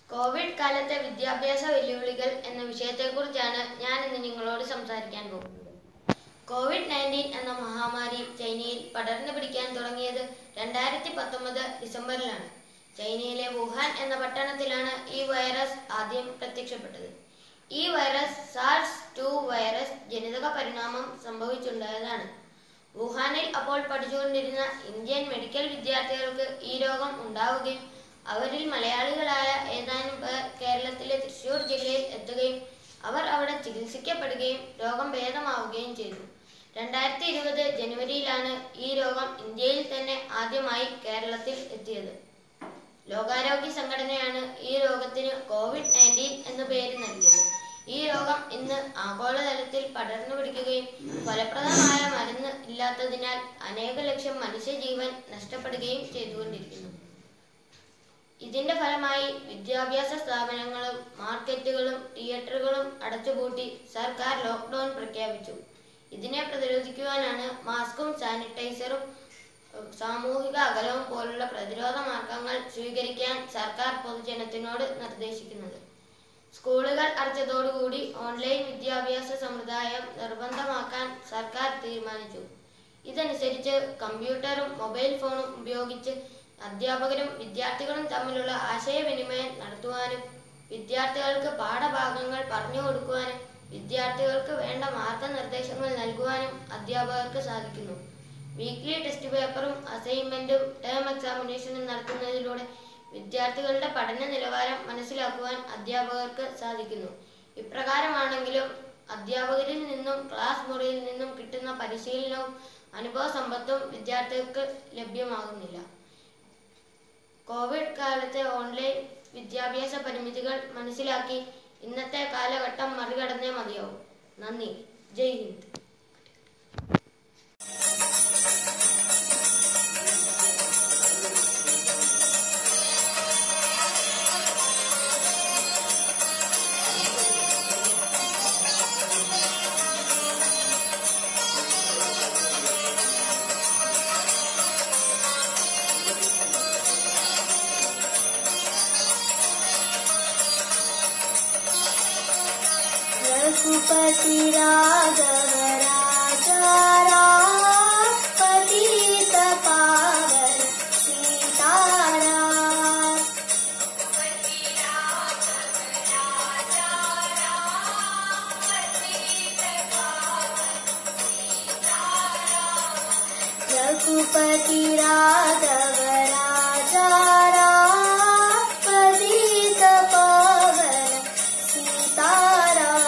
Covid കാലത്തെ വിദ്യാഭ്യാസ വെല്ലുവിളികൾ എന്ന വിഷയത്തെക്കുറിച്ചാണ് ഞാൻ ഇന്ന് നിങ്ങളോട് സംസാരിക്കാൻ പോകുന്നത്. കോവിഡ്-19 എന്ന മഹാമാരി ചൈനയിൽ പടർന്നു പിടിക്കാൻ തുടങ്ങിയത് 2019 ഡിസംബറിലാണ്. ചൈനയിലെ വുഹാൻ എന്ന പട്ടണത്തിലാണ് ഈ വൈറസ് ആദ്യം പ്രത്യക്ഷപ്പെട്ടത്. ഈ വൈറസ് SARS-2 വൈറസ് ജനിതക പരിണാമം സംഭവിച്ചുണ്ടായതാണ്. വുഹാനിൽ അപ്പോൾ പഠിച്ചുകൊണ്ടിരുന്ന ഇന്ത്യൻ മെഡിക്കൽ വിദ്യാർത്ഥികൾക്ക് ഈ രോഗം ഉണ്ടാവുകയും അവരിൽ മലയാളികളായ ഏതാനും പേർ കേരളത്തിലെ തൃശ്ശൂർ ജില്ലയിൽ എത്തുകയും അവർ അവിടെ ചികിത്സിക്കപ്പെടുകയും രോഗം ഭേദമാവുകയും ചെയ്തു. 2020 ജനുവരിയിലാണ് ഈ രോഗം ഇന്ത്യയിൽ തന്നെ ആദ്യമായി കേരളത്തിൽ എത്തിയത്. ലോകാരോഗ്യ സംഘടനയാണ് ഈ രോഗത്തിന് കോവിഡ്-19 എന്ന പേര് നൽകിയത്. ഈ രോഗം ഇന്ന് ആഗോളതലത്തിൽ പടർന്നു പിടിക്കുകയും ഫലപ്രദമായ മരുന്ന് ഇല്ലാത്തതിനാൽ അനേക ലക്ഷം മനുഷ്യജീവൻ നഷ്ടപ്പെടുകയും ചെയ്തുകൊണ്ടിരിക്കുന്നു. ഇതിന്റെ ഫലമായി വിദ്യാഭ്യാസ സ്ഥാപനങ്ങളും മാർക്കറ്റുകളും തിയേറ്ററുകളും അടച്ചുപൂട്ടി സർക്കാർ ലോക്ക്ഡൌൺ പ്രഖ്യാപിച്ചു. ഇതിനെ പ്രതിരോധിക്കുവാനാണ് മാസ്കും സാനിറ്റൈസറും സാമൂഹിക അകലവും പോലുള്ള പ്രതിരോധ മാർഗങ്ങൾ സ്വീകരിക്കാൻ സർക്കാർ പൊതുജനത്തിനോട് നിർദ്ദേശിക്കുന്നത്. സ്കൂളുകൾ അടച്ചതോടുകൂടി ഓൺലൈൻ വിദ്യാഭ്യാസ സമ്പ്രദായം നിർബന്ധമാക്കാൻ സർക്കാർ തീരുമാനിച്ചു. ഇതനുസരിച്ച് കമ്പ്യൂട്ടറും മൊബൈൽ ഫോണും ഉപയോഗിച്ച് അധ്യാപകരും വിദ്യാർത്ഥികളും തമ്മിലുള്ള ആശയവിനിമയം നടത്തുവാനും വിദ്യാർത്ഥികൾക്ക് പാഠഭാഗങ്ങൾ പറഞ്ഞു കൊടുക്കുവാനും വിദ്യാർത്ഥികൾക്ക് വേണ്ട മാർഗനിർദ്ദേശങ്ങൾ നൽകുവാനും അധ്യാപകർക്ക് സാധിക്കുന്നു. വീക്ക്ലി ടെസ്റ്റ് പേപ്പറും അസൈൻമെന്റും ടേം എക്സാമിനേഷനും നടത്തുന്നതിലൂടെ വിദ്യാർത്ഥികളുടെ പഠന നിലവാരം മനസ്സിലാക്കുവാൻ അധ്യാപകർക്ക് സാധിക്കുന്നു. ഇപ്രകാരമാണെങ്കിലും അധ്യാപകരിൽ നിന്നും ക്ലാസ് മുറിയിൽ നിന്നും കിട്ടുന്ന പരിശീലനവും അനുഭവ സമ്പത്തും വിദ്യാർത്ഥികൾക്ക് ലഭ്യമാകുന്നില്ല. കോവിഡ് കാലത്തെ ഓൺലൈൻ വിദ്യാഭ്യാസ പരിമിതികൾ മനസ്സിലാക്കി ഇന്നത്തെ കാലഘട്ടം മറികടന്നേ മതിയാവും. നന്ദി. ജയ് ഹിന്ദ്. रघुपति राघव राजा राम पतित पावन सीताराम। रघुपति राघव राजा राम पतित पावन सीताराम।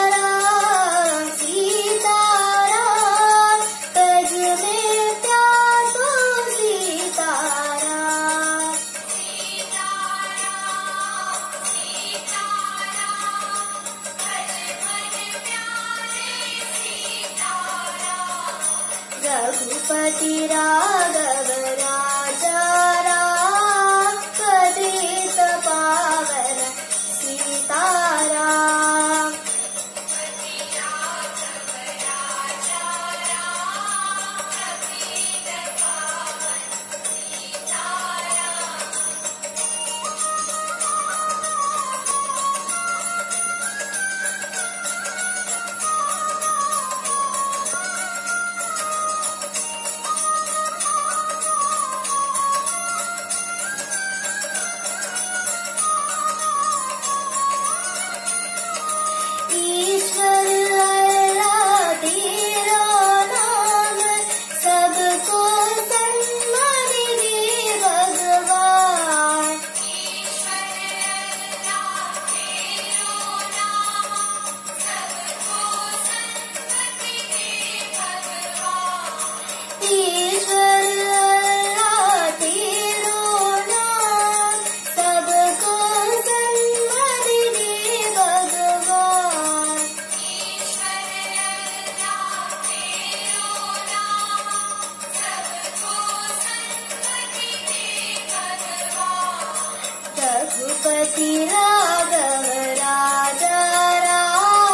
सीताराम सीताराम तज में प्यार तो सीताराम। रघुपति राघव राजा राम पतित पावन सीताराम। ईश्वर अल्लाह तेरा नाम सबको सन्मति दे भगवान। ईश्वर अल्लाह तेरा नाम सबको सन्मति दे भगवान। रघुपति राघव राजा राम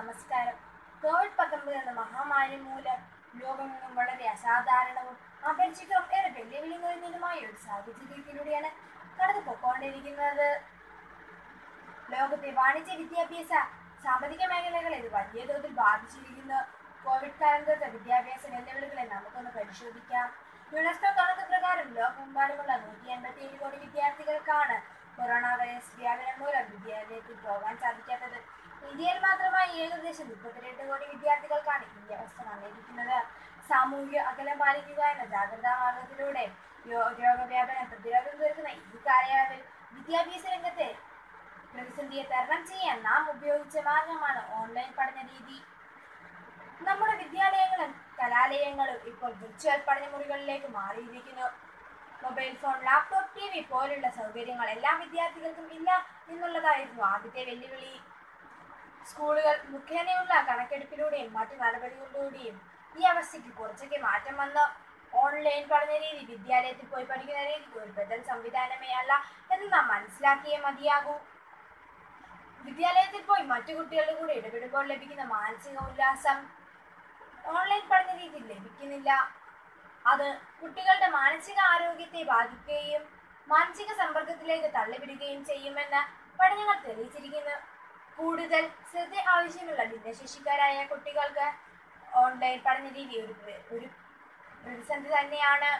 നമസ്കാരം. കോവിഡ്-19 എന്ന മഹാമാരി മൂലം ലോകമെങ്ങും വളരെ അസാധാരണവും അപരിചിതവും ഏറെ വെല്ലുവിളി നിറഞ്ഞതുമായ ഒരു സാഹചര്യത്തിലൂടെയാണ് കടന്നുപോയിക്കൊണ്ടിരിക്കുന്നത്. ലോകത്തെ വാണിജ്യ, വിദ്യാഭ്യാസ, സാമ്പത്തിക മേഖലകളെ ഇത് വലിയ തോതിൽ ബാധിച്ചിരിക്കുന്നു. കോവിഡ് കാലം തൊട്ട് വിദ്യാഭ്യാസ വെല്ലുവിളികളെ നമുക്കൊന്ന് പരിശോധിക്കാം. യുനെസ്കോ കണക്ക് പ്രകാരം ലോകമെമ്പാടുമുള്ള 187 കോടി വിദ്യാർത്ഥികൾക്കാണ് കൊറോണ വൈറസ് വ്യാപനം മൂലം വിദ്യാലയത്തിൽ പോകാൻ സാധിക്കാത്തത്. ഇന്ത്യയിൽ മാത്രമായി ഏകദേശം 32 കോടി വിദ്യാർത്ഥികൾക്കാണ് ഈ അവസ്ഥ വന്നിരിക്കുന്നത്. സാമൂഹിക അകലം പാലിക്കുക എന്ന ജാഗ്രതാ മാർഗത്തിലൂടെ രോഗവ്യാപനം പ്രതിരോധം തീർക്കുന്ന ഈ കാലയളവിൽ വിദ്യാഭ്യാസ രംഗത്തെ പ്രതിസന്ധിയെ തരണം ചെയ്യാൻ നാം ഉപയോഗിച്ച മാർഗമാണ് ഓൺലൈൻ പഠന രീതി. നമ്മുടെ വിദ്യാലയങ്ങളും കലാലയങ്ങളും ഇപ്പോൾ വിർച്വൽ പഠനമുറികളിലേക്ക് മാറിയിരിക്കുന്നു. മൊബൈൽ ഫോൺ, ലാപ്ടോപ്പ്, TV പോലുള്ള സൗകര്യങ്ങൾ എല്ലാ വിദ്യാർത്ഥികൾക്കും ഇല്ല എന്നുള്ളതായിരുന്നു ആദ്യത്തെ വെല്ലുവിളി. സ്കൂളുകൾ മുഖേനയുള്ള കണക്കെടുപ്പിലൂടെയും മറ്റു നടപടികളിലൂടെയും ഈ അവസ്ഥയ്ക്ക് കുറച്ചൊക്കെ മാറ്റം വന്നു. ഓൺലൈൻ പഠന രീതി വിദ്യാലയത്തിൽ പോയി പഠിക്കുന്ന രീതിക്ക് ഒരു ബദൽ സംവിധാനമേ അല്ല എന്ന് നാം മനസ്സിലാക്കിയേ മതിയാകൂ. വിദ്യാലയത്തിൽ പോയി മറ്റു കുട്ടികളുടെ കൂടെ ഇടപെടുമ്പോൾ ലഭിക്കുന്ന മാനസിക ഉല്ലാസം ഓൺലൈൻ പഠന രീതിയിൽ ലഭിക്കുന്നില്ല. അത് കുട്ടികളുടെ മാനസിക ആരോഗ്യത്തെ ബാധിക്കുകയും മാനസിക സമ്പർക്കത്തിലേക്ക് തള്ളിവിടുകയും ചെയ്യുമെന്ന് പഠനങ്ങൾ തെളിയിച്ചിരിക്കുന്നു. കൂടുതൽ ശ്രദ്ധ ആവശ്യമുള്ള ഭിന്നശേഷിക്കാരായ കുട്ടികൾക്ക് ഓൺലൈൻ പഠന രീതി ഒരു പ്രതിസന്ധി തന്നെയാണ്.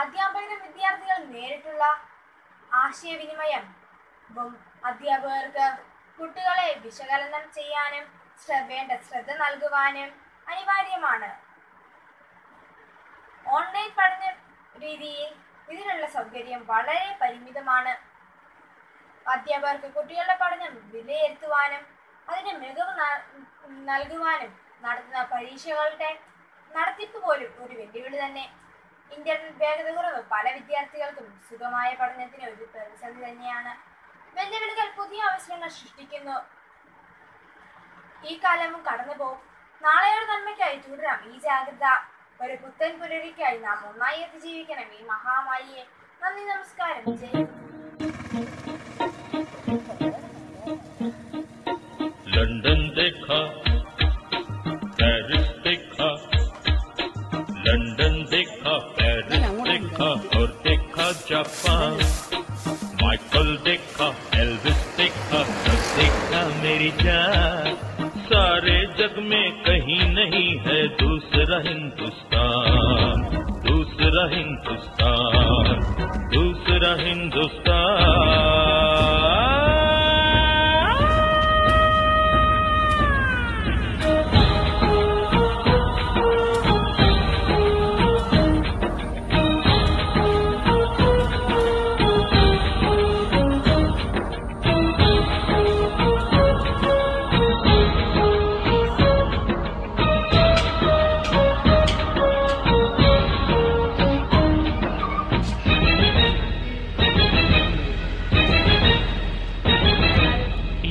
അധ്യാപകരും വിദ്യാർത്ഥികളും നേരിട്ടുള്ള ആശയവിനിമയം അധ്യാപകർക്ക് കുട്ടികളെ വിശകലനം ചെയ്യാനും വേണ്ട ശ്രദ്ധ നൽകുവാനും അനിവാര്യമാണ്. ഓൺലൈൻ പഠന രീതിയിൽ ഇതിനുള്ള സൗകര്യം വളരെ പരിമിതമാണ്. അധ്യാപകർക്ക് കുട്ടികളുടെ പഠനം വിലയിരുത്തുവാനും അതിന് മികവ് നൽകുവാനും നടത്തുന്ന പരീക്ഷകളുടെ നടത്തിപ്പ് പോലും ഒരു വെല്ലുവിളി തന്നെ. ഇന്റർനെറ്റ് വേഗത കുറവ് പല വിദ്യാർത്ഥികൾക്കും സുഗമമായ പഠനത്തിന് ഒരു പ്രതിസന്ധി തന്നെയാണ്. വെല്ലുവിളികൾ പുതിയ അവസരങ്ങൾ സൃഷ്ടിക്കുന്നു. ഈ കാലവും കടന്നുപോകും. നാളെയുടെ നന്മയ്ക്കായി തുടരാം ഈ ജാഗ്രത. ഒരു പുത്തൻ പുലരിക്കായി നാം ഒന്നായി അതിജീവിക്കണം ഈ മഹാമാരിയെ. നന്ദി, നമസ്കാരം. लंदन देखा, पेरिस देखा, लंदन देखा, पेरिस देखा और देखा जापान। माइकल देखा, एल्विस देखा, सब देखा मेरी जान। सारे जग में कहीं नहीं है दूसरा हिंदुस्तान, दूसरा हिंदुस्तान, दूसरा हिंदुस्तान।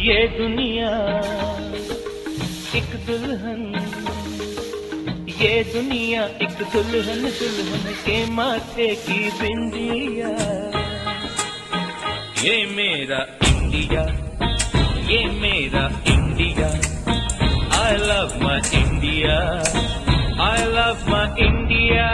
ये दुनिया एक दुल्हन, ये दुनिया एक दुल्हन, दुल्हन के माथे की बिंदिया। ये मेरा इंडिया, ये मेरा India. I love my India, I love my India।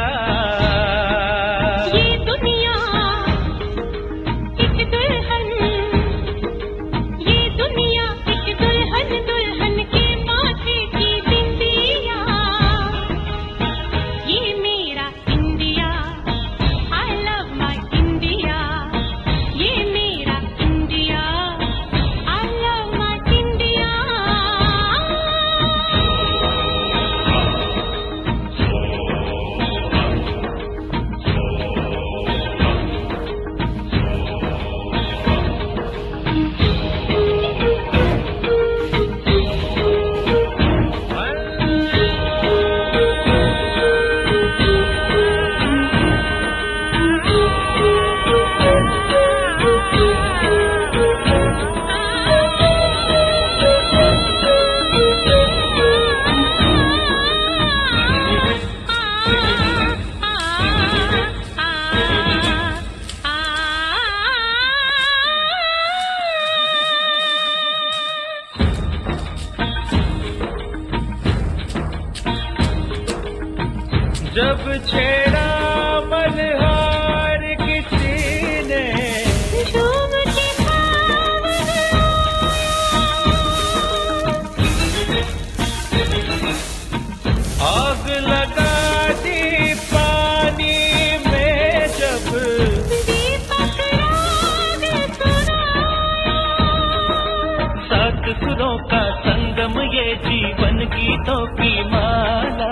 बातों की माला।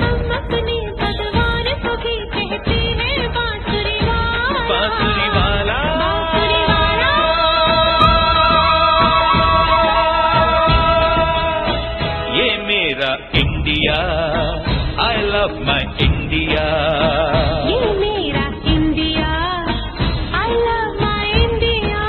हम अपने पतवार को भी कहते हैं बांसुरी वाला, बांसुरी वाला, बांसुरी वाला। ये मेरा India, I love my India. ये मेरा India, I love my India.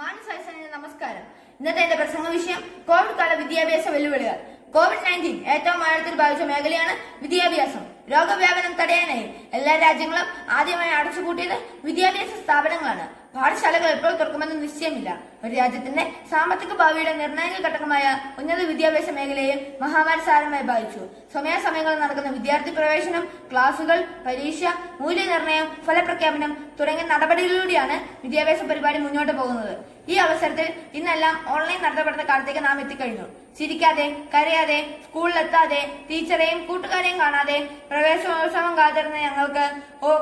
മാനസായസന് നമസ്കാരം. ഇന്നത്തെ എന്റെ പ്രസംഗ വിഷയം കോവിഡ് കാല വിദ്യാഭ്യാസ വെല്ലുവിളികൾ. COVID-19 ഏറ്റവും ആഴത്തിൽ ബാധിച്ച മേഖലയാണ് വിദ്യാഭ്യാസം. രോഗവ്യാപനം തടയാനായി എല്ലാ രാജ്യങ്ങളും ആദ്യമായി അടച്ചുപൂട്ടിയത് വിദ്യാഭ്യാസ സ്ഥാപനങ്ങളാണ്. പാഠശാലകൾ എപ്പോൾ തുറക്കുമെന്ന് നിശ്ചയമില്ല. ഒരു രാജ്യത്തിന്റെ സാമ്പത്തിക ഭാവിയുടെ നിർണായക ഘടകമായ ഉന്നത വിദ്യാഭ്യാസ മേഖലയെ മഹാമാരി സാരമായി ബാധിച്ചു. സമയാസമയങ്ങളിൽ നടക്കുന്ന വിദ്യാർത്ഥി പ്രവേശനം, ക്ലാസുകൾ, പരീക്ഷ, മൂല്യനിർണ്ണയം, ഫലപ്രഖ്യാപനം തുടങ്ങിയ നടപടികളിലൂടെയാണ് വിദ്യാഭ്യാസ പരിപാടി മുന്നോട്ട് പോകുന്നത്. ഈ അവസരത്തിൽ ഇന്നെല്ലാം ഓൺലൈൻ നടത്തപ്പെടുന്ന കാലത്തേക്ക് നാം എത്തിക്കഴിഞ്ഞു. ചിരിക്കാതെ, കരയാതെ, സ്കൂളിലെത്താതെ, ടീച്ചറെയും കൂട്ടുകാരെയും കാണാതെ പ്രവേശനോത്സവം കാത്തിരുന്ന ഞങ്ങൾക്ക്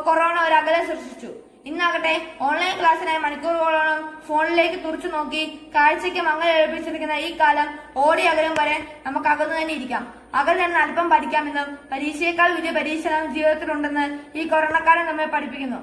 കൊറോണ ഒരു അകലം സൃഷ്ടിച്ചു. ഇന്നാകട്ടെ ഓൺലൈൻ ക്ലാസ്സിനായി മണിക്കൂറുകളോളം ഫോണിലേക്ക് തുറച്ചു നോക്കി കാഴ്ചയ്ക്ക് മങ്ങൽ ഏൽപ്പിച്ചിരിക്കുന്ന ഈ കാലം ഓടി അകലം വരെ നമുക്ക് അകന്നു തന്നെ ഇരിക്കാം. അകൽ നിന്ന് അല്പം പഠിക്കാമെന്നും പരീക്ഷയേക്കാൾ വലിയ പരീക്ഷണം ജീവിതത്തിലുണ്ടെന്ന് ഈ കൊറോണക്കാലം നമ്മെ പഠിപ്പിക്കുന്നു.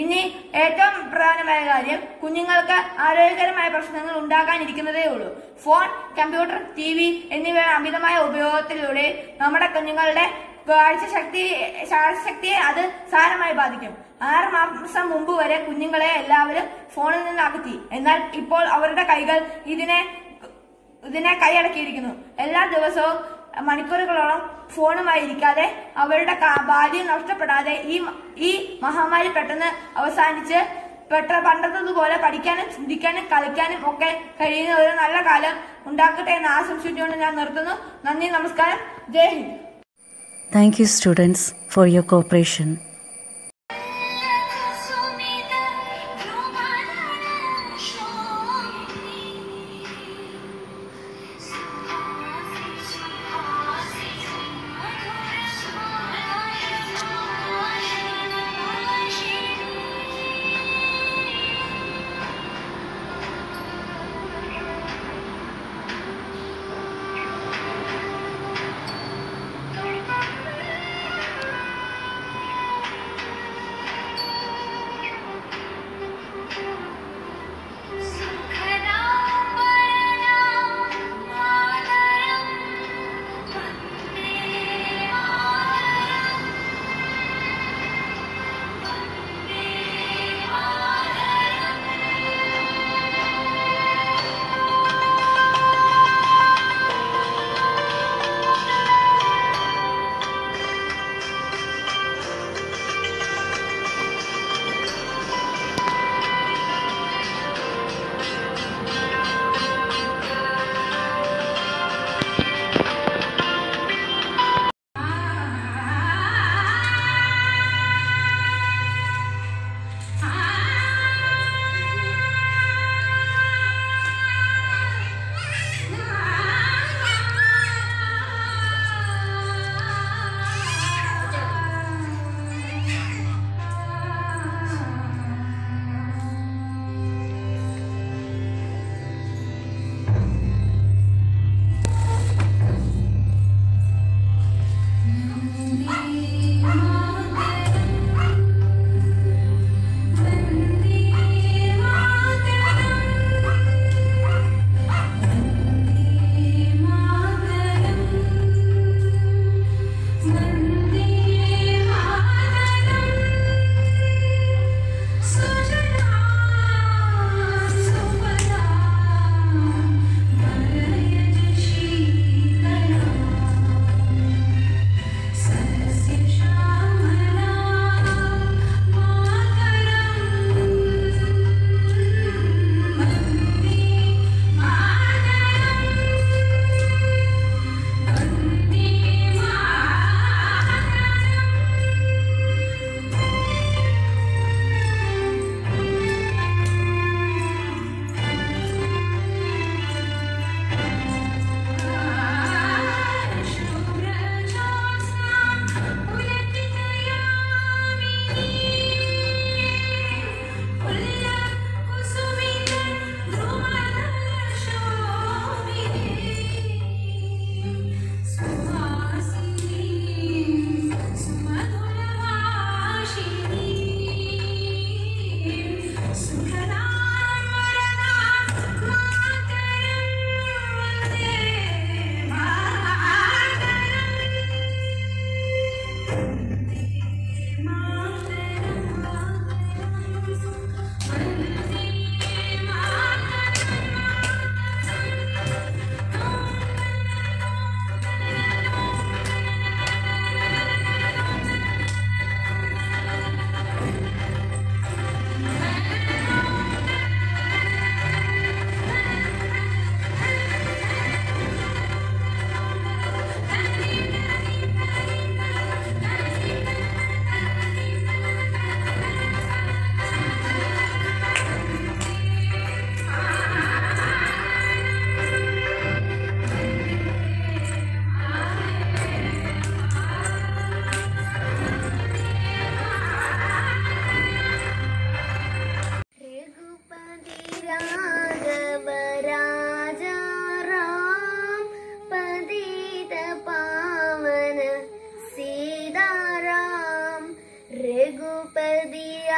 ഇനി ഏറ്റവും പ്രധാനമായ കാര്യം, കുഞ്ഞുങ്ങൾക്ക് ആരോഗ്യകരമായ പ്രശ്നങ്ങൾ ഉണ്ടാകാനിരിക്കുന്നതേ ഉള്ളൂ. ഫോൺ, കമ്പ്യൂട്ടർ, TV എന്നിവയുടെ അമിതമായ ഉപയോഗത്തിലൂടെ നമ്മുടെ കുഞ്ഞുങ്ങളുടെ കാഴ്ചശക്തിയെ അത് സാരമായി ബാധിക്കും. 6 മാസം മുമ്പ് വരെ കുഞ്ഞുങ്ങളെ എല്ലാവരും ഫോണിൽ നിന്ന് അകറ്റി. എന്നാൽ ഇപ്പോൾ അവരുടെ കൈകൾ ഇതിനെ കൈയടക്കിയിരിക്കുന്നു. എല്ലാ ദിവസവും മണിക്കൂറുകളോളം ഫോണുമായി ഇരിക്കാതെ അവരുടെ ബാല്യം നഷ്ടപ്പെടാതെ ഈ മഹാമാരി പെട്ടെന്ന് അവസാനിച്ച് പണ്ടത്തതുപോലെ പഠിക്കാനും ചിന്തിക്കാനും കളിക്കാനും ഒക്കെ കഴിയുന്ന ഒരു നല്ല കാലം ഉണ്ടാക്കട്ടെ എന്ന് ആശംസിച്ചുകൊണ്ട് ഞാൻ നിർത്തുന്നു. നന്ദി, നമസ്കാരം, ജയ് Hind. Thank you, students, for your cooperation.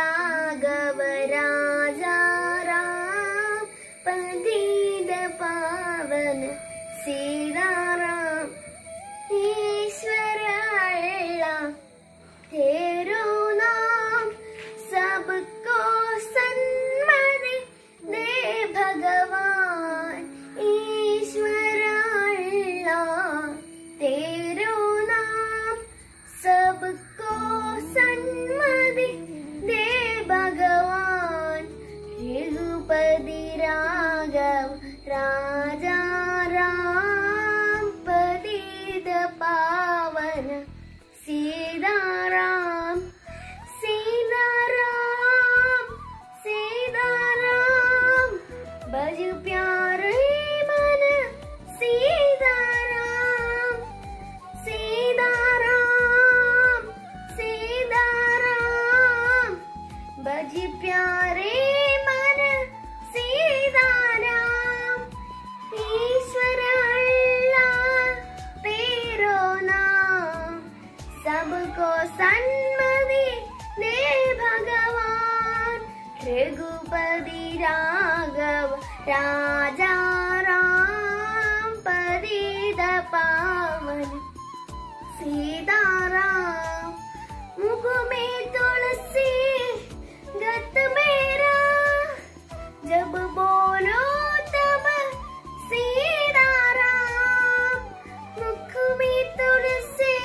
Raghav राजा राम पतित पावन सीताराम ईश्वर अल्लाह तेरो नाम सबको सन्मति दे भगवान ईश्वर अल्लाह तेरो नाम सबको सन्मति दे भगवान रघुपति राघव राजा राम पतित पावन सीताराम सीताराम सीताराम भज प्यारे मन सीताराम सीताराम सीताराम भज प्यारे मन सीताराम ईश्वर अल्लाह तेरो नाम सबको सन्मति दे भगवान रघुपति राघव राजा राम पतित पावन सीताराम मुख में तुलसी गत मेरा जब बोलो तब सीताराम मुख में तुलसी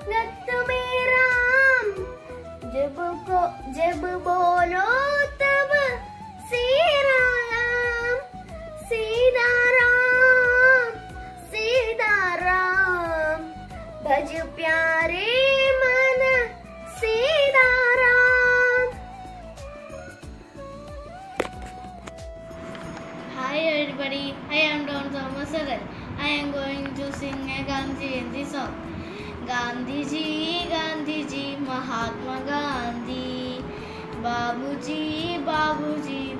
गत मेरा जब बोलो तब सीताराम सीताराम सीताराम भज प्यारे मन Sitaram. Hi everybody, I am Don Thomas Saral. I am going to sing a Gandhi Jayanti song. Gandhi Ji, Mahatma Gandhi. Babuji,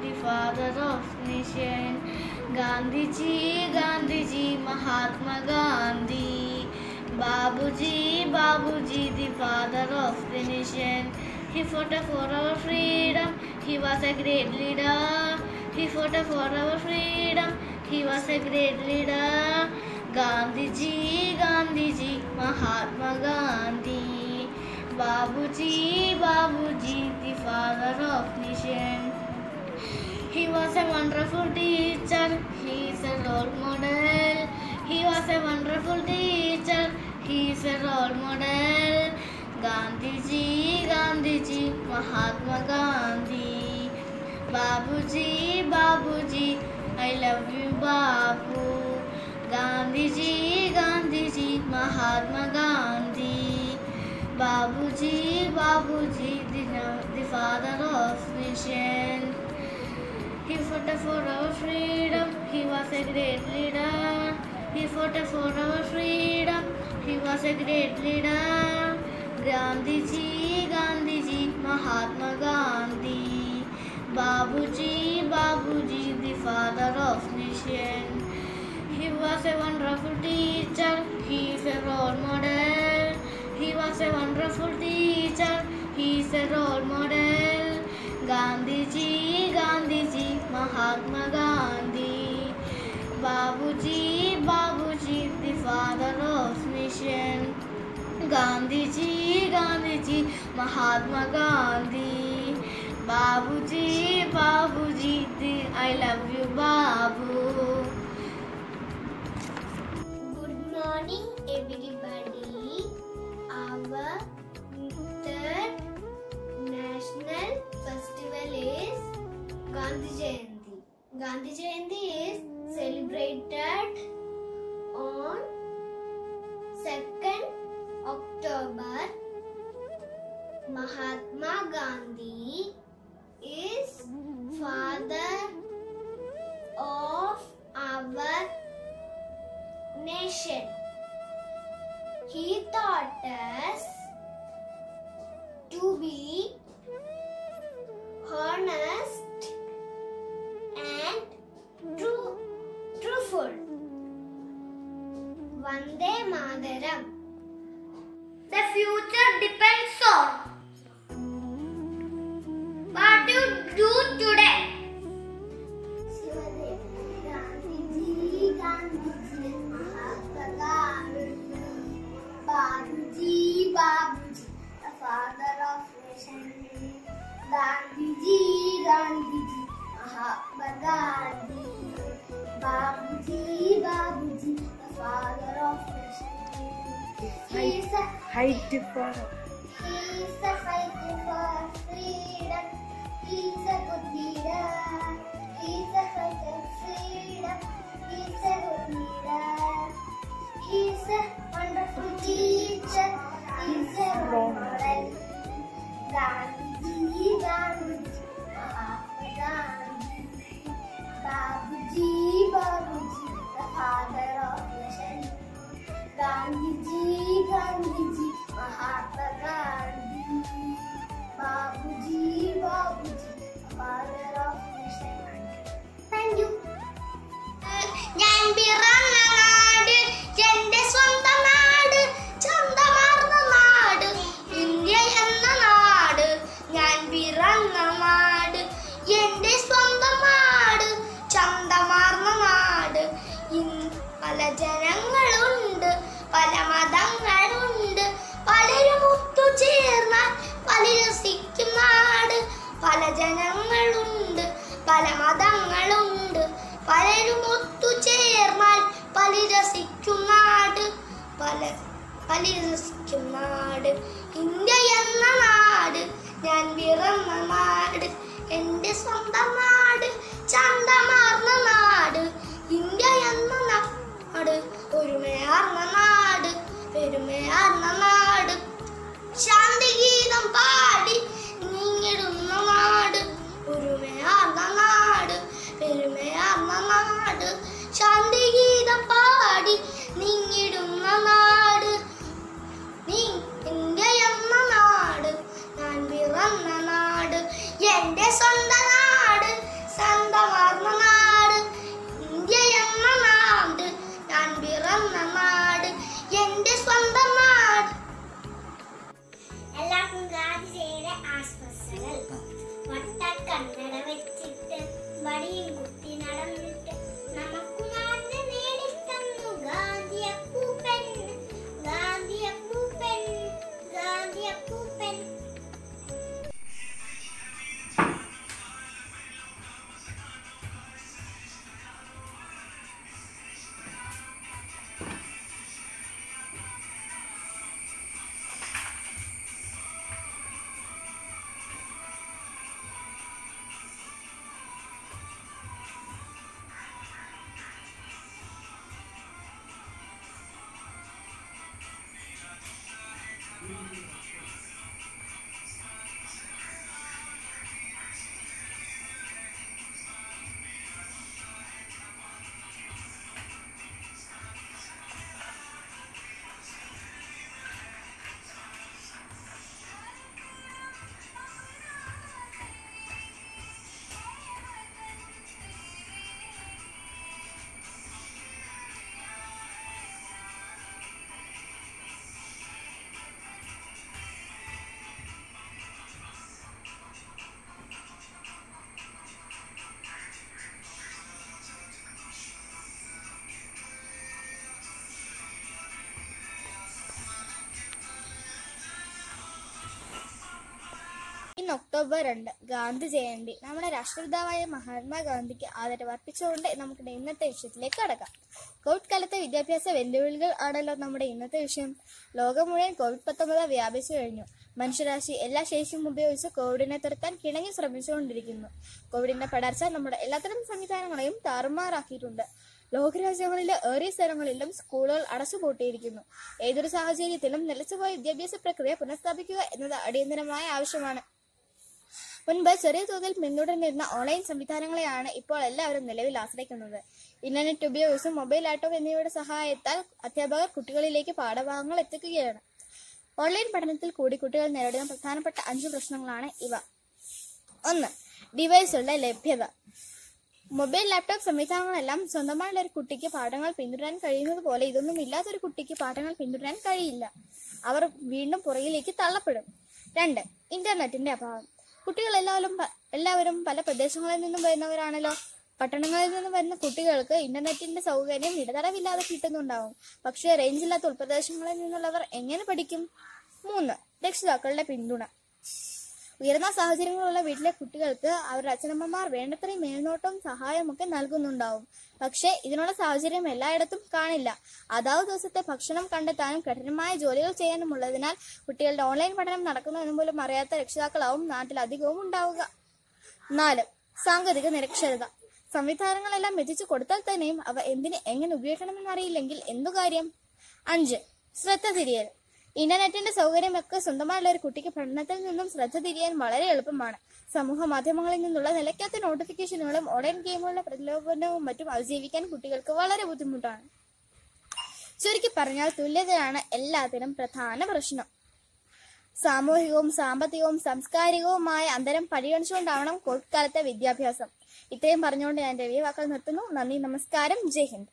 the father of nation. Gandhi Ji, Mahatma Gandhi. Babuji, the father of the nation. He fought for our freedom, he was a great leader. He fought for our freedom, he was a great leader. Gandhi Ji, Mahatma Gandhi. Babuji, the father of nation. He was a wonderful teacher, he is a role model. He was a wonderful teacher, he is a role model. Gandhi Ji, Mahatma Gandhi. Babuji, I love you Babu. Gandhi Ji, Mahatma Gandhi. Babuji, the father of nation. He fought for our freedom, he was a great leader. He fought for our freedom, he was a great leader. Gandhi Ji, Mahatma Gandhi. Babuji, the father of nation. He was a wonderful teacher, he is a role model. He was a wonderful teacher, he is a role model. Gandhi Ji, Mahatma Gandhi. Babuji, the father of nation. Gandhi Ji, Mahatma Gandhi. Babuji, I love you Babu. Good morning everybody. Our third national festival is Gandhi Jayanti. Gandhi Jayanti is celebrated on 2nd October. Mahatma Gandhi is father of our nation. He taught us to be honest and truthful. Vande Mataram. The future depends on do today? Gandhiji, Gandhiji, Mahatma Gandhi. Babuji, Babuji, the father of nation. Gandhiji, Gandhiji, Mahatma Gandhi. Babuji, Babuji, the father of nation. He's a fighting for freedom. He's a good leader. He's a fighter for freedom. He's a good leader. He's a wonderful teacher. He's a role model. Gandhiji, Gandhiji, Mahatma Gandhi. Babuji, Babuji, the father of nation. Gandhiji, Gandhiji, Mahatma Gandhi. Babuji, Babuji, the father of nation. Thank you. ഞാൻ പിറന്ന നാട് എന്റെ സ്വന്തം നാട് ചന്തമാർന്ന നാട് India എന്ന നാട് ഞാൻ പിറന്ന നാട് എന്റെ സ്വന്തം നാട് ചന്തമാർന്ന നാട് പല ജനങ്ങളുണ്ട് പല മതങ്ങളുണ്ട് പലരും ഒത്തുചേർന്നാൽ പലരസിക്കും നാട് പല ജനങ്ങളുണ്ട് പല മതങ്ങളുണ്ട് പലരും ഒത്തുചേർന്നാൽ പലരസിക്കും നാട് പലരസിക്കും നാട് ഇന്ത്യ എന്ന നാട് ഞാൻ പിറന്ന നാട് എന്റെ സ്വന്തം നാട് ചന്തമാർന്ന നാട് ഇന്ത്യ എന്ന നാട് ഒരുമയാർന്ന നാട് പെരുമയാർന്ന നാട് ശാന്തിഗീതം പാടി നീങ്ങിടുന്ന നാട് ഒരുമയാർന്ന നാട് പെരുമയാർന്ന നാട് ശാന്തിഗീതം പാടി നീങ്ങിടുന്ന നാട് ഇന്ത്യ എന്ന നാട് ഞാൻ പിറന്ന നാട് എന്റെ സ്വന്തം നാട് സ്വന്തമാർന്ന നാട് ഇന്ത്യ എന്ന നാട് ഞാൻ പിറന്ന നാട് എന്റെ സ്വന്തം നാട്. എല്ലാവർക്കും ഗാന്ധിജിയുടെ ആശംസകൾ. വട്ടക്കണ്ണട വെച്ചിട്ട് വടിയും കുത്തി നടന്നിട്ട് നമുക്ക് നാട് നേടിത്തന്നു ഗാന്ധിയപ്പൂപ്പൻ ഗാന്ധിയപ്പൂപ്പൻ ഗാന്ധിയപ്പൂപ്പൻ. ഇന്ന് ഒക്ടോബർ 2 ഗാന്ധി ജയന്തി. നമ്മുടെ രാഷ്ട്രപിതാവായ മഹാത്മാഗാന്ധിക്ക് ആദരവ് അർപ്പിച്ചുകൊണ്ട് നമുക്ക് ഇന്നത്തെ വിഷയത്തിലേക്ക് കടക്കാം. കോവിഡ് കാലത്തെ വിദ്യാഭ്യാസ വെല്ലുവിളികൾ ആണല്ലോ നമ്മുടെ ഇന്നത്തെ വിഷയം. ലോകം മുഴുവൻ COVID-19 വ്യാപിച്ചു കഴിഞ്ഞു. മനുഷ്യരാശി എല്ലാ ശേഷിയും ഉപയോഗിച്ച് കോവിഡിനെ തുരത്താൻ കിണങ്ങി ശ്രമിച്ചുകൊണ്ടിരിക്കുന്നു. കോവിഡിന്റെ പടർച്ച നമ്മുടെ എല്ലാത്തരം സംവിധാനങ്ങളെയും താറുമാറാക്കിയിട്ടുണ്ട്. ലോകരാജ്യങ്ങളിലെ ഏറിയ സ്ഥലങ്ങളിലും സ്കൂളുകൾ അടച്ചുപൂട്ടിയിരിക്കുന്നു. ഏതൊരു സാഹചര്യത്തിലും നിലച്ചുപോയ വിദ്യാഭ്യാസ പ്രക്രിയ പുനഃസ്ഥാപിക്കുക എന്നത് അടിയന്തരമായ ആവശ്യമാണ്. മുൻപ് ചെറിയ തോതിൽ പിന്തുടർന്നിരുന്ന ഓൺലൈൻ സംവിധാനങ്ങളെയാണ് ഇപ്പോൾ എല്ലാവരും നിലവിൽ ആശ്രയിക്കുന്നത്. ഇന്റർനെറ്റ് ഉപയോഗിച്ചും മൊബൈൽ ലാപ്ടോപ്പ് എന്നിവയുടെ സഹായത്താൽ അധ്യാപകർ കുട്ടികളിലേക്ക് പാഠഭാഗങ്ങൾ എത്തിക്കുകയാണ്. ഓൺലൈൻ പഠനത്തിൽ കൂടി കുട്ടികൾ നേരിടുന്ന പ്രധാനപ്പെട്ട 5 പ്രശ്നങ്ങളാണ് ഇവ. 1. ഡിവൈസുകളുടെ ലഭ്യത. മൊബൈൽ ലാപ്ടോപ്പ് സംവിധാനങ്ങളെല്ലാം സ്വന്തമായുള്ള ഒരു കുട്ടിക്ക് പാഠങ്ങൾ പിന്തുടരാൻ കഴിയുന്നത് പോലെ ഇതൊന്നും ഇല്ലാത്തൊരു കുട്ടിക്ക് പാഠങ്ങൾ പിന്തുടരാൻ കഴിയില്ല. അവർ വീണ്ടും പുറകിലേക്ക് തള്ളപ്പെടും. 2. ഇന്റർനെറ്റിന്റെ അഭാവം. കുട്ടികൾ എല്ലാവരും പല പ്രദേശങ്ങളിൽ നിന്നും വരുന്നവരാണല്ലോ. പട്ടണങ്ങളിൽ നിന്നും വരുന്ന കുട്ടികൾക്ക് ഇന്റർനെറ്റിന്റെ സൗകര്യം ഇടതടവില്ലാതെ കിട്ടുന്നുണ്ടാവും. പക്ഷേ റേഞ്ച് ഇല്ലാത്ത ഉൾപ്രദേശങ്ങളിൽ നിന്നുള്ളവർ എങ്ങനെ പഠിക്കും? 3. രക്ഷിതാക്കളുടെ പിന്തുണ. ഉയർന്ന സാഹചര്യങ്ങളുള്ള വീട്ടിലെ കുട്ടികൾക്ക് അവരുടെ അച്ഛനമ്മമാർ വേണ്ടത്രയും മേൽനോട്ടവും സഹായമൊക്കെ നൽകുന്നുണ്ടാവും. പക്ഷേ ഇതിനുള്ള സാഹചര്യം എല്ലായിടത്തും കാണില്ല. അതാത് ദിവസത്തെ ഭക്ഷണം കണ്ടെത്താനും കഠിനമായ ജോലികൾ ചെയ്യാനുമുള്ളതിനാൽ കുട്ടികളുടെ ഓൺലൈൻ പഠനം നടക്കുന്നതെന്ന് പോലും അറിയാത്ത രക്ഷിതാക്കളാവും നാട്ടിൽ അധികവും ഉണ്ടാവുക. 4. സാങ്കേതിക നിരക്ഷരത. സംവിധാനങ്ങളെല്ലാം എത്തിച്ചു കൊടുത്താൽ തന്നെയും അവ എങ്ങനെ ഉപയോഗിക്കണമെന്നറിയില്ലെങ്കിൽ എന്തു കാര്യം? 5. ശ്രദ്ധ തിരിയൽ. ഇന്റർനെറ്റിന്റെ സൗകര്യമൊക്കെ സ്വന്തമായുള്ള ഒരു കുട്ടിക്ക് പഠനത്തിൽ നിന്നും ശ്രദ്ധ തിരിയാൻ വളരെ എളുപ്പമാണ്. സമൂഹ മാധ്യമങ്ങളിൽ നിന്നുള്ള നിലയ്ക്കാത്ത നോട്ടിഫിക്കേഷനുകളും ഓൺലൈൻ ഗെയിമുകളുടെ പ്രതിലോഭനവും മറ്റും അതിജീവിക്കാൻ കുട്ടികൾക്ക് വളരെ ബുദ്ധിമുട്ടാണ്. ചുരുക്കി പറഞ്ഞാൽ തുല്യതയാണ് എല്ലാത്തിനും പ്രധാന പ്രശ്നം. സാമൂഹികവും സാമ്പത്തികവും സാംസ്കാരികവുമായ അന്തരം പരിഗണിച്ചുകൊണ്ടാവണം കോവിഡ് കാലത്തെ വിദ്യാഭ്യാസം. ഇത്രയും പറഞ്ഞുകൊണ്ട് ഞാൻ എന്റെ വാക്കുകൾ നിർത്തുന്നു. നന്ദി, നമസ്കാരം, ജയ് ഹിന്ദ്.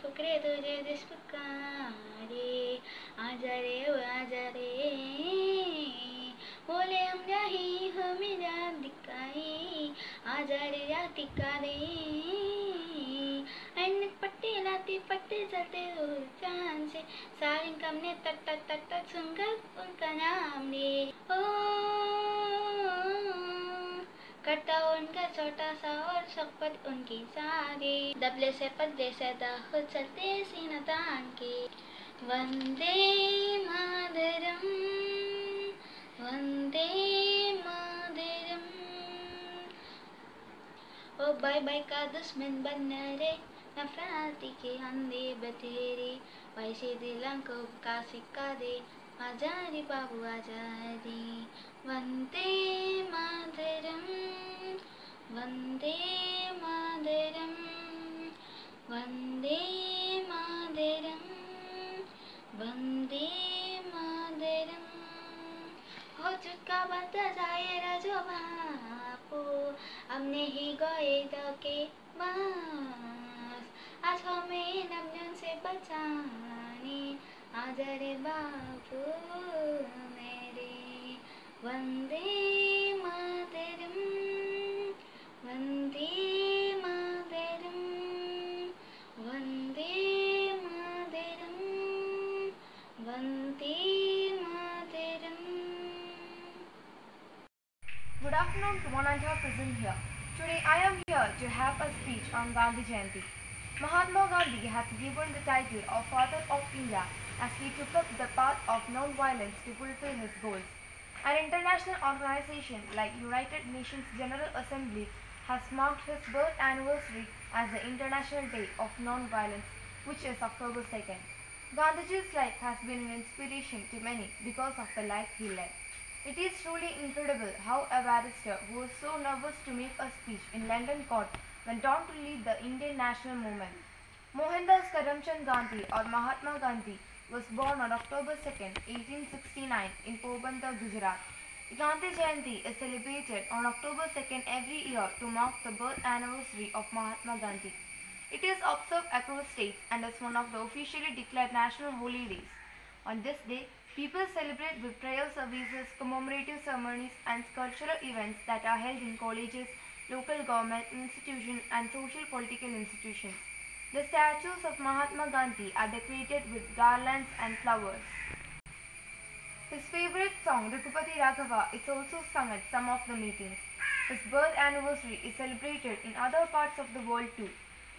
फुकरे तुझे दिस पुकारे, आजा रे बोले हम नहीं हमें रात दिखाई, आजा रे रात दिखा दे। अन्न पट्टे लाते पट्टे चलते चांद से, सारे कम ने तट तट तट तट सुनकर उनका नाम ले। ओ करता उनका छोटा सा और शपथ उनकी सारी, दबले से पर्दे से दाखिल चलते सीना तान के। वंदे मातरम वंदे मातरम। ओ बाय बाय का दुश्मन बनना रे, नफरती के अंधे बतेरे, वैसे दिलों को का सिक्का दे, आजा रे बाबू आजा रे। वंदे मातरम वंदे मातरम वंदे मातरम वंदे मातरम। हो चुका बता जाए राजो बापू, अब नहीं गए तो के बस, आज हमें नमन से बचाने, आजा रे बापू मेरे। Vande Mataram Vande Mataram Vande Mataram Vande Mataram. Good afternoon to one and all present here. Today I am here to have a speech on Gandhi Jayanti. Mahatma Gandhi has given the title of Father of India as he took up the path of non-violence to fulfill his goals. An international organization like United Nations General Assembly has marked his birth anniversary as the International Day of Non-Violence, which is October 2nd. Gandhiji's life has been an inspiration to many because of the life he led. It is truly incredible how a barrister who was so nervous to make a speech in London court went on to lead the Indian national movement. Mohandas Karamchand Gandhi or Mahatma Gandhi was born on October 2nd, 1869 in Porbandar, Gujarat. Gandhi Jayanti is celebrated on October 2nd every year to mark the birth anniversary of Mahatma Gandhi. It is observed across states and is one of the officially declared national holy days. On this day, people celebrate with prayer services, commemorative ceremonies and cultural events that are held in colleges, local government institutions and social political institutions. The statues of Mahatma Gandhi are decorated with garlands and flowers. His favorite song, Raghupati Raghava, is also sung at some of the meetings. His birth anniversary is celebrated in other parts of the world too.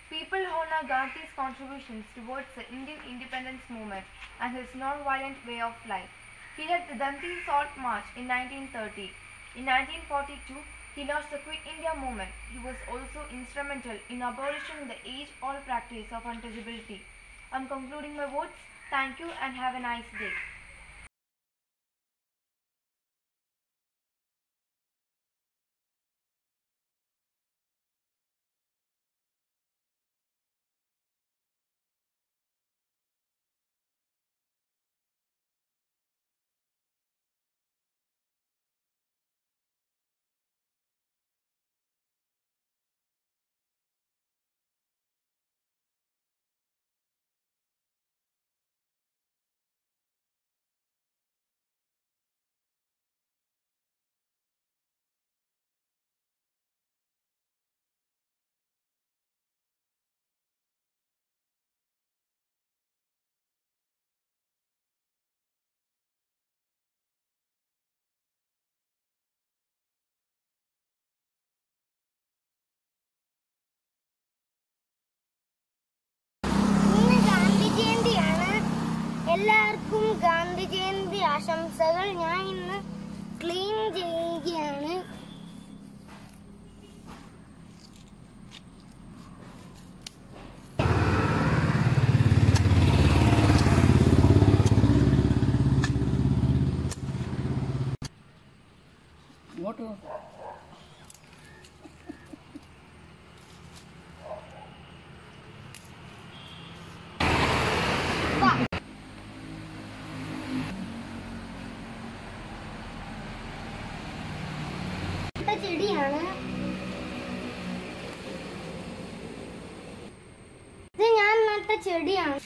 People honor Gandhi's contributions towards the Indian independence movement and his non-violent way of life. He led the Danti Salt March in 1930. In 1942, he launched the Quit India movement. He was also instrumental in abolishing the age-old practice of untouchability. I'm concluding my words. Thank you and have a nice day. എല്ലാവർക്കും ഗാന്ധി ജയന്തി ആശംസകൾ. ഞാൻ ഇന്ന് clean ചെയ്യുകയാണ്. ചെടിയാണ് ഇത്. ഞാൻ നട്ട ചെടിയാണ്.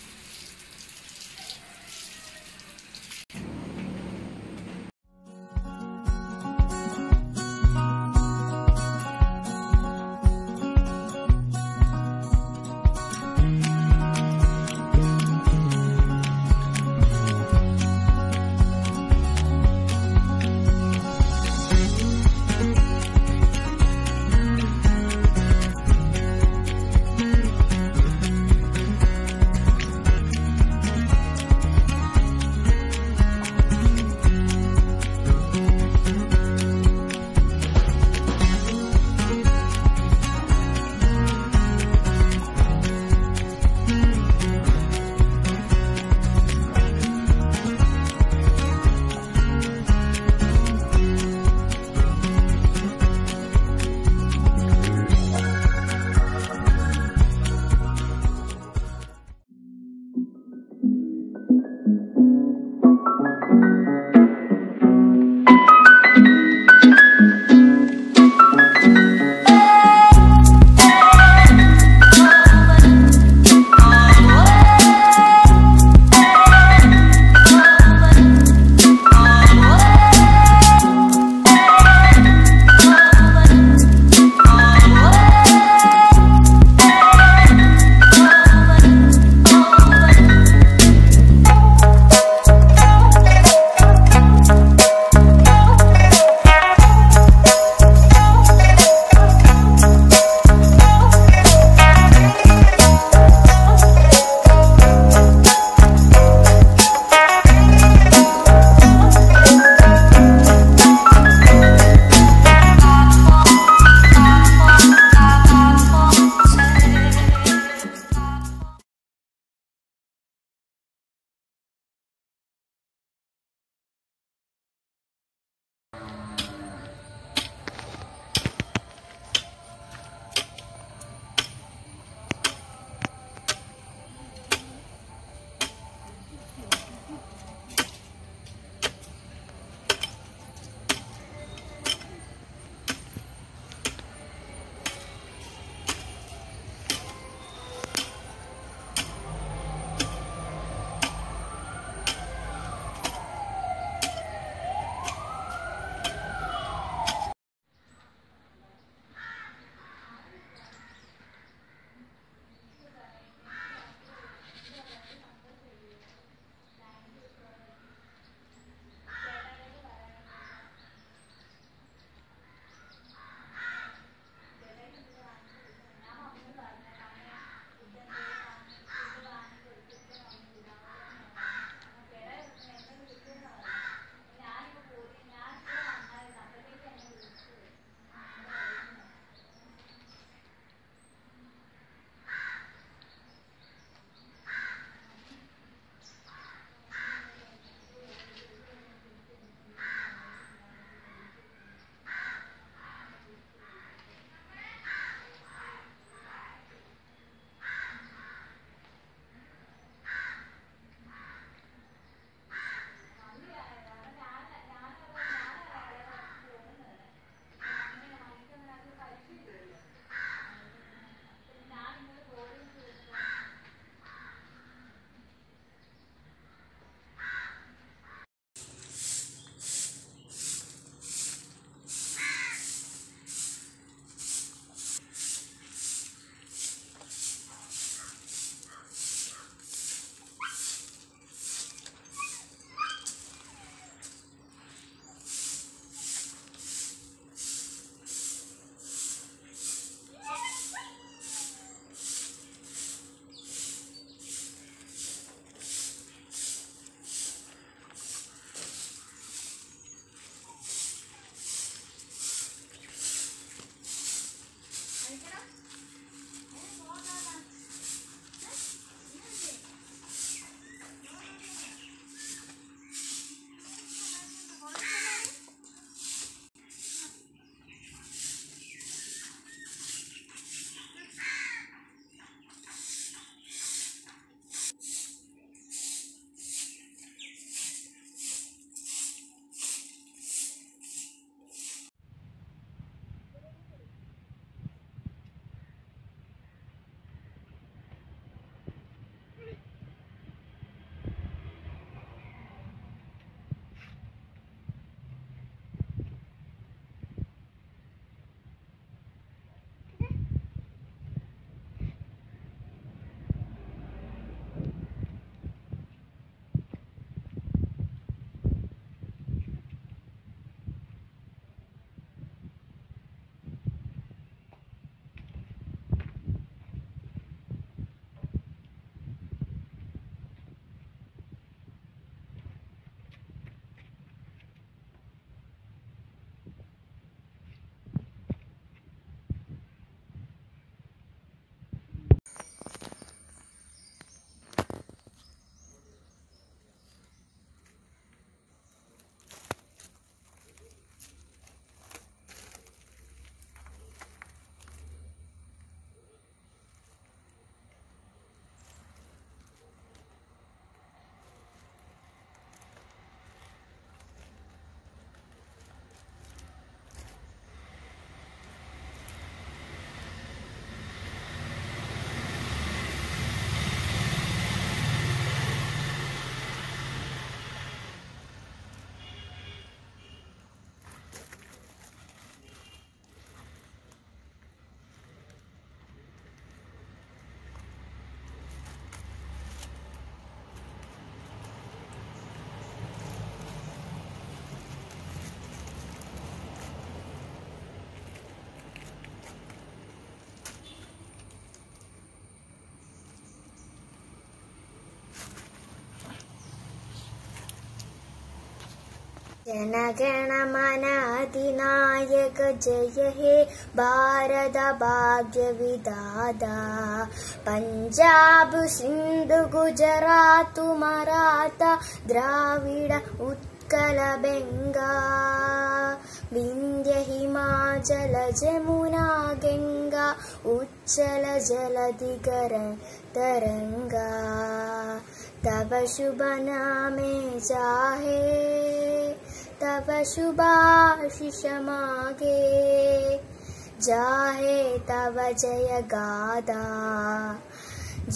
जनगणमन अधिनायक जय हे भारत भाग्य विधाता पंजाब सिंधु गुजरात मराठा द्राविड उत्कल बंगा विंध्य हिमाचल जमुना गंगा उच्चल जलधि तरंगा तब शुभ नामे चाहे तब शुभाशिष मागे जाहे तब जय गाथा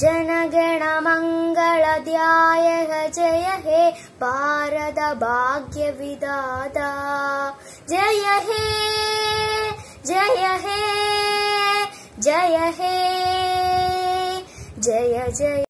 जनगण मंगल ध्यायः जय हे भारत भाग्य विधाता जय हे जय हे जय हे जय जय